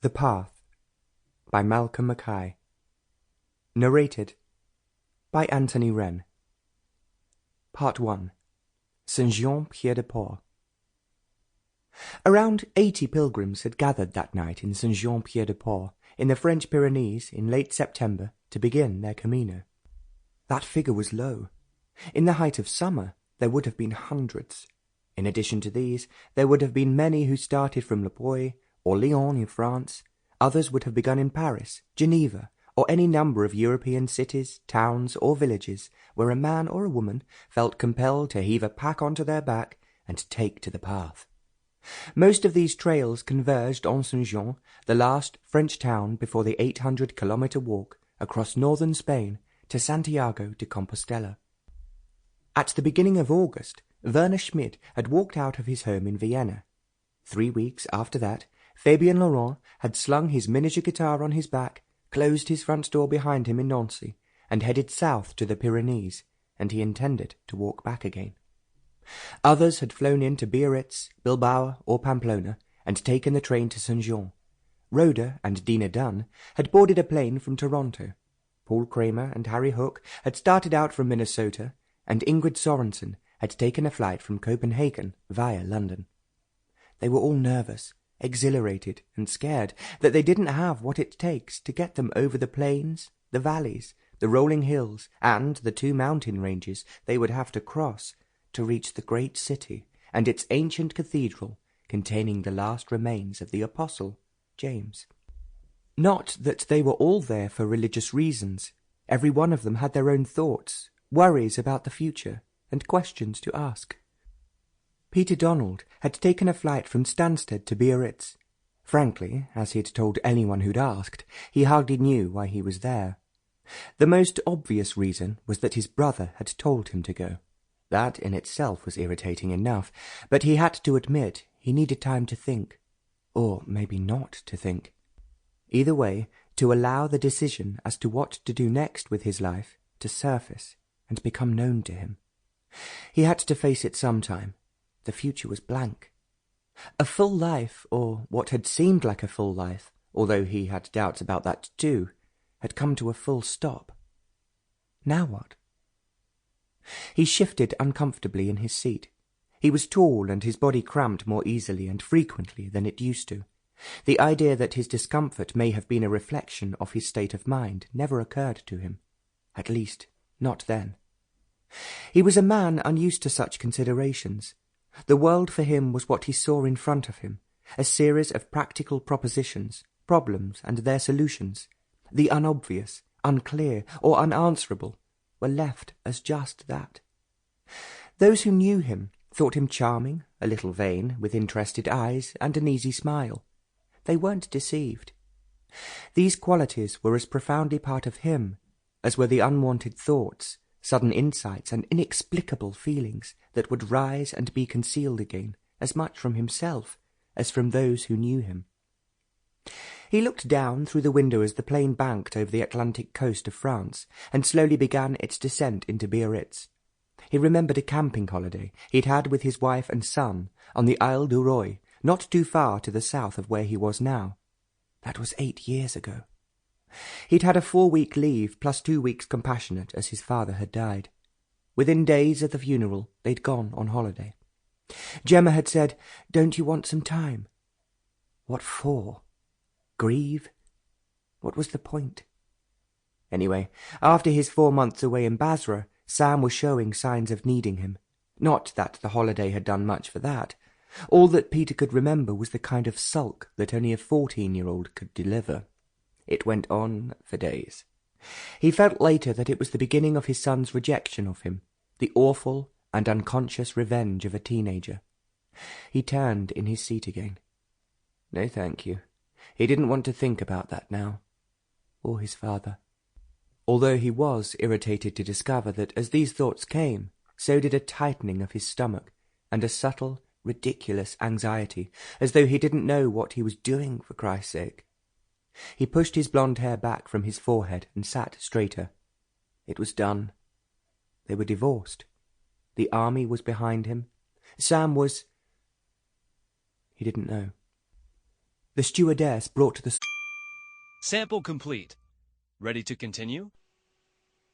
The Path by Mckay. Narrated by Anthony Wren. Part 1. Saint-Jean-Pied-de-Port. Around 80 pilgrims had gathered that night in Saint-Jean-Pied-de-Port in the French Pyrenees in late September to begin their Camino. That figure was low. In the height of summer there would have been hundreds. In addition to these, there would have been many who started from Le Puy or Lyon in France. Others would have begun in Paris, Geneva, or any number of European cities, towns, or villages where a man or a woman felt compelled to heave a pack onto their back and take to the path. Most of these trails converged on Saint-Jean, the last French town before the 800-kilometre walk across northern Spain to Santiago de Compostella. At the beginning of August, Werner Schmidt had walked out of his home in Vienna. 3 weeks after that, Fabien Laurent had slung his miniature guitar on his back, closed his front door behind him in Nancy, and headed south to the Pyrenees, and he intended to walk back again. Others had flown into Biarritz, Bilbao, or Pamplona, and taken the train to Saint-Jean. Rhoda and Dina Dunn had boarded a plane from Toronto. Paul Kramer and Harry Hook had started out from Minnesota, and Ingrid Sorensen had taken a flight from Copenhagen via London. They were all nervous, exhilarated and scared that they didn't have what it takes to get them over the plains, the valleys, the rolling hills, and the 2 mountain ranges they would have to cross to reach the great city and its ancient cathedral containing the last remains of the apostle, James. Not that they were all there for religious reasons. Every one of them had their own thoughts, worries about the future, and questions to ask. Peter Donald had taken a flight from Stansted to Biarritz. Frankly, as he had told anyone who'd asked, he hardly knew why he was there. The most obvious reason was that his brother had told him to go. That in itself was irritating enough, but he had to admit he needed time to think. Or maybe not to think. Either way, to allow the decision as to what to do next with his life to surface and become known to him. He had to face it sometime. The future was blank. A full life, or what had seemed like a full life, although he had doubts about that too, had come to a full stop. Now what? He shifted uncomfortably in his seat. He was tall, and his body cramped more easily and frequently than it used to. The idea that his discomfort may have been a reflection of his state of mind never occurred to him. At least, not then. He was a man unused to such considerations. The world for him was what he saw in front of him, a series of practical propositions, problems, and their solutions. The unobvious, unclear, or unanswerable were left as just that. Those who knew him thought him charming, a little vain, with interested eyes and an easy smile. They weren't deceived. These qualities were as profoundly part of him as were the unwanted thoughts, sudden insights, and inexplicable feelings that would rise and be concealed again, as much from himself as from those who knew him. He looked down through the window as the plane banked over the Atlantic coast of France and slowly began its descent into Biarritz. He remembered a camping holiday he'd had with his wife and son on the Isle du Roi, not too far to the south of where he was now. That was 8 years ago. He'd had a 4-week leave plus 2 weeks compassionate as his father had died. Within days of the funeral, they'd gone on holiday. Gemma had said, "Don't you want some time?" What for? Grieve? What was the point? Anyway, after his 4 months away in Basra, Sam was showing signs of needing him. Not that the holiday had done much for that. All that Peter could remember was the kind of sulk that only a 14-year-old could deliver. It went on for days. He felt later that it was the beginning of his son's rejection of him, the awful and unconscious revenge of a teenager. He turned in his seat again. No, thank you. He didn't want to think about that now. Or his father. Although he was irritated to discover that as these thoughts came, so did a tightening of his stomach and a subtle, ridiculous anxiety, as though he didn't know what he was doing, for Christ's sake. He pushed his blonde hair back from his forehead and sat straighter. It was done. They were divorced. The army was behind him. Sam was... He didn't know. The stewardess brought the... Sample complete. Ready to continue?